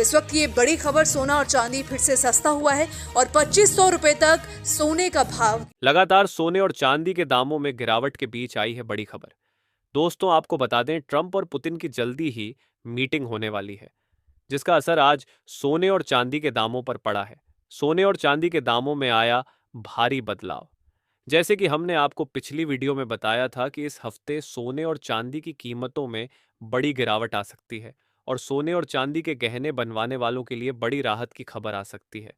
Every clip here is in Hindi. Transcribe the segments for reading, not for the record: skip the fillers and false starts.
तो इस वक्त ये बड़ी खबर, सोना और चांदी फिर से सस्ता हुआ है और 2500 रुपए तक सोने का भाव। लगातार सोने और चांदी के दामों में गिरावट के बीच आई है बड़ी खबर। दोस्तों, आपको बता दें, ट्रंप और पुतिन की जल्दी ही मीटिंग होने वाली है, जिसका असर आज सोने और चांदी के दामों पर पड़ा है। सोने और चांदी के दामों में आया भारी बदलाव। जैसे कि हमने आपको पिछली वीडियो में बताया था कि इस हफ्ते सोने और चांदी की कीमतों में बड़ी गिरावट आ सकती है और सोने और चांदी के गहने बनवाने वालों के लिए बड़ी राहत की खबर आ सकती है।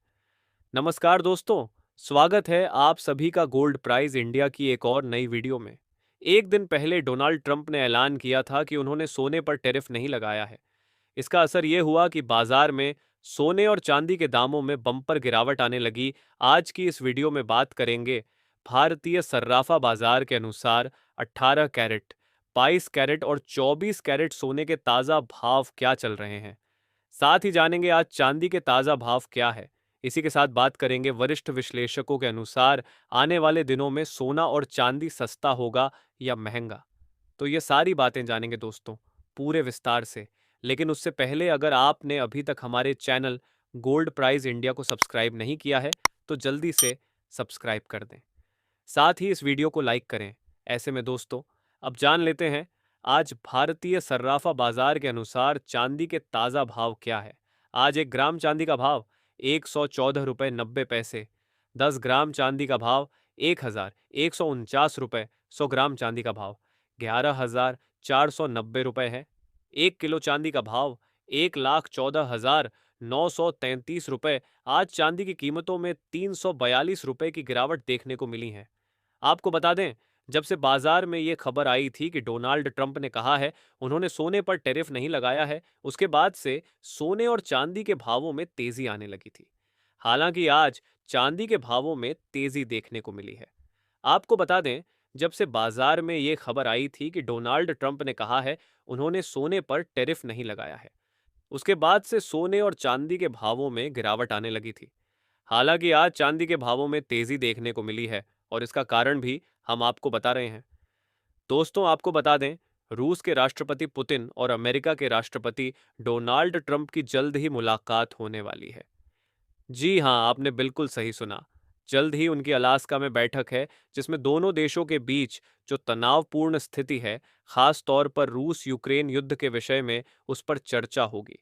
नमस्कार दोस्तों, स्वागत है आप सभी का गोल्ड प्राइज इंडिया की एक और नई वीडियो में। एक दिन पहले डोनाल्ड ट्रंप ने ऐलान किया था कि उन्होंने सोने पर टैरिफ नहीं लगाया है। इसका असर ये हुआ कि बाजार में सोने और चांदी के दामों में बम्पर गिरावट आने लगी। आज की इस वीडियो में बात करेंगे भारतीय सर्राफा बाजार के अनुसार 18 कैरेट, 22 कैरेट और 24 कैरेट सोने के ताज़ा भाव क्या चल रहे हैं। साथ ही जानेंगे आज चांदी के ताज़ा भाव क्या है। इसी के साथ बात करेंगे वरिष्ठ विश्लेषकों के अनुसार आने वाले दिनों में सोना और चांदी सस्ता होगा या महंगा। तो ये सारी बातें जानेंगे दोस्तों, पूरे विस्तार से। लेकिन उससे पहले अगर आपने अभी तक हमारे चैनल गोल्ड प्राइज इंडिया को सब्सक्राइब नहीं किया है तो जल्दी से सब्सक्राइब कर दें। साथ ही इस वीडियो को लाइक करें। ऐसे में दोस्तों, अब जान लेते हैं आज भारतीय सर्राफा बाजार के अनुसार चांदी के ताज़ा भाव क्या है। आज 1 ग्राम चांदी का भाव 114 रुपये 90 पैसे। 10 ग्राम चांदी का भाव 1149 रुपये। 100 ग्राम चांदी का भाव 11,490 रुपये है। 1 किलो चांदी का भाव 1,14,933 रुपये। आज चांदी की कीमतों में 342 रुपये की गिरावट देखने को मिली है। आपको बता दें, जब से बाजार में ये खबर आई थी कि डोनाल्ड ट्रंप ने कहा है उन्होंने सोने पर टैरिफ नहीं लगाया है, उसके बाद से सोने और चांदी के भावों में तेजी आने लगी थी। हालांकि आज चांदी के भावों में तेजी देखने को मिली है। आपको बता दें, जब से बाजार में ये खबर आई थी कि डोनाल्ड ट्रंप ने कहा है उन्होंने सोने पर टैरिफ नहीं लगाया है, उसके बाद से सोने और चांदी के भावों में गिरावट आने लगी थी। हालांकि आज चांदी के भावों में तेजी देखने को मिली है और इसका कारण भी हम आपको बता रहे हैं। दोस्तों, आपको बता दें, रूस के राष्ट्रपति पुतिन और अमेरिका के राष्ट्रपति डोनाल्ड ट्रंप की जल्द ही मुलाकात होने वाली है। जी हां, आपने बिल्कुल सही सुना। जल्द ही उनकी अलास्का में बैठक है, जिसमें दोनों देशों के बीच जो तनावपूर्ण स्थिति है, खास तौर पर रूस यूक्रेन युद्ध के विषय में, उस पर चर्चा होगी।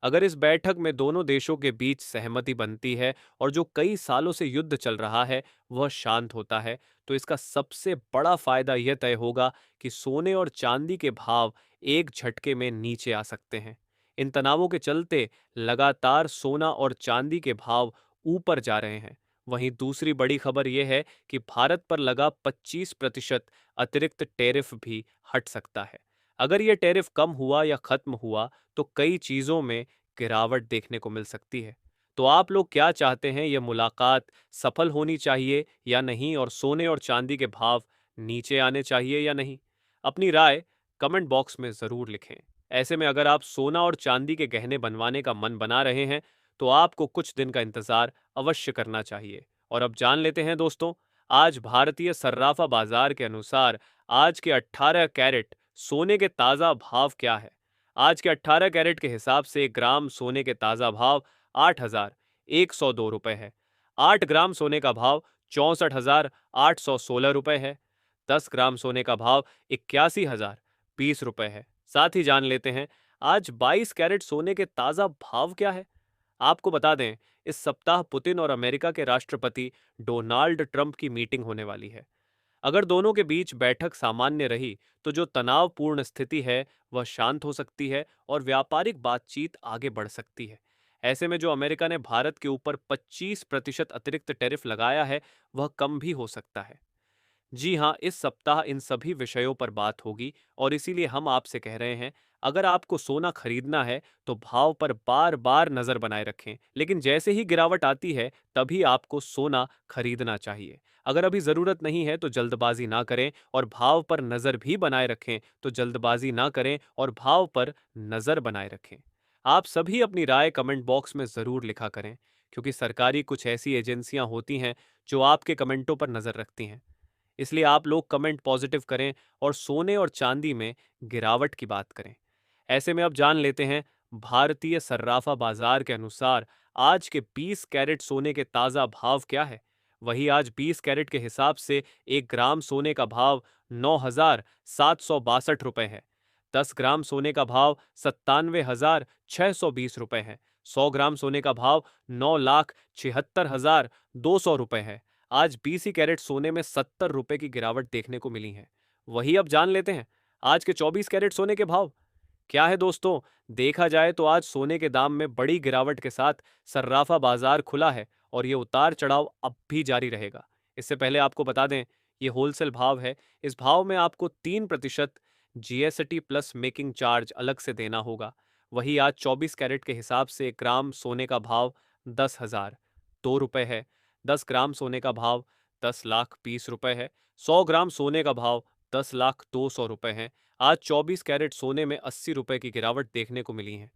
अगर इस बैठक में दोनों देशों के बीच सहमति बनती है और जो कई सालों से युद्ध चल रहा है वह शांत होता है, तो इसका सबसे बड़ा फायदा यह तय होगा कि सोने और चांदी के भाव एक झटके में नीचे आ सकते हैं। इन तनावों के चलते लगातार सोना और चांदी के भाव ऊपर जा रहे हैं। वहीं दूसरी बड़ी खबर यह है कि भारत पर लगा 25% अतिरिक्त टैरिफ भी हट सकता है। अगर यह टैरिफ कम हुआ या खत्म हुआ तो कई चीजों में गिरावट देखने को मिल सकती है। तो आप लोग क्या चाहते हैं, यह मुलाकात सफल होनी चाहिए या नहीं, और सोने और चांदी के भाव नीचे आने चाहिए या नहीं? अपनी राय कमेंट बॉक्स में जरूर लिखें। ऐसे में अगर आप सोना और चांदी के गहने बनवाने का मन बना रहे हैं तो आपको कुछ दिन का इंतजार अवश्य करना चाहिए। और अब जान लेते हैं दोस्तों, आज भारतीय सर्राफा बाजार के अनुसार आज के 18 कैरेट सोने के ताज़ा भाव क्या है। आज के 18 कैरेट के हिसाब से 1 ग्राम सोने के ताज़ा भाव 8,102 रुपये है। 8 ग्राम सोने का भाव 64,816 रुपये है। 10 ग्राम सोने का भाव 81,020 रुपये है। साथ ही जान लेते हैं आज 22 कैरेट सोने के ताज़ा भाव क्या है। आपको बता दें, इस सप्ताह पुतिन और अमेरिका के राष्ट्रपति डोनाल्ड ट्रंप की मीटिंग होने वाली है। अगर दोनों के बीच बैठक सामान्य रही तो जो तनावपूर्ण स्थिति है वह शांत हो सकती है और व्यापारिक बातचीत आगे बढ़ सकती है। ऐसे में जो अमेरिका ने भारत के ऊपर 25% अतिरिक्त टैरिफ लगाया है वह कम भी हो सकता है। जी हाँ, इस सप्ताह इन सभी विषयों पर बात होगी और इसीलिए हम आपसे कह रहे हैं, अगर आपको सोना खरीदना है तो भाव पर बार बार नजर बनाए रखें, लेकिन जैसे ही गिरावट आती है तभी आपको सोना खरीदना चाहिए। अगर अभी जरूरत नहीं है तो जल्दबाजी ना करें और भाव पर नजर भी बनाए रखें, तो जल्दबाजी ना करें और भाव पर नजर बनाए रखें। आप सभी अपनी राय कमेंट बॉक्स में जरूर लिखा करें, क्योंकि सरकारी कुछ ऐसी एजेंसियां होती हैं जो आपके कमेंटों पर नजर रखती हैं। इसलिए आप लोग कमेंट पॉजिटिव करें और सोने और चांदी में गिरावट की बात करें। ऐसे में अब जान लेते हैं भारतीय सर्राफा बाजार के अनुसार आज के 20 कैरेट सोने के ताजा भाव क्या है? वही आज 20 कैरेट के हिसाब से 1 ग्राम सोने का भाव 9,762 रुपए है। 10 ग्राम सोने का भाव 97,620 रुपए है। 100 ग्राम सोने का भाव 9,76,200 रुपए है। आज 20 ही कैरेट सोने में 70 रुपए की गिरावट देखने को मिली है। वही अब जान लेते हैं आज के 24 कैरेट सोने के भाव क्या है दोस्तों। देखा जाए तो आज सोने के दाम में बड़ी गिरावट के साथ सर्राफा बाजार खुला है और ये उतार चढ़ाव अब भी जारी रहेगा। इससे पहले आपको बता दें ये होलसेल भाव है। इस भाव में आपको 3% जीएसटी प्लस मेकिंग चार्ज अलग से देना होगा। वही आज 24 कैरेट के हिसाब से 1 ग्राम सोने का भाव 10,002 रुपए है। 10 ग्राम सोने का भाव 10,20,000 रुपए है। 100 ग्राम सोने का भाव 10,02,000 रुपए है। आज 24 कैरेट सोने में 80 रुपए की गिरावट देखने को मिली है।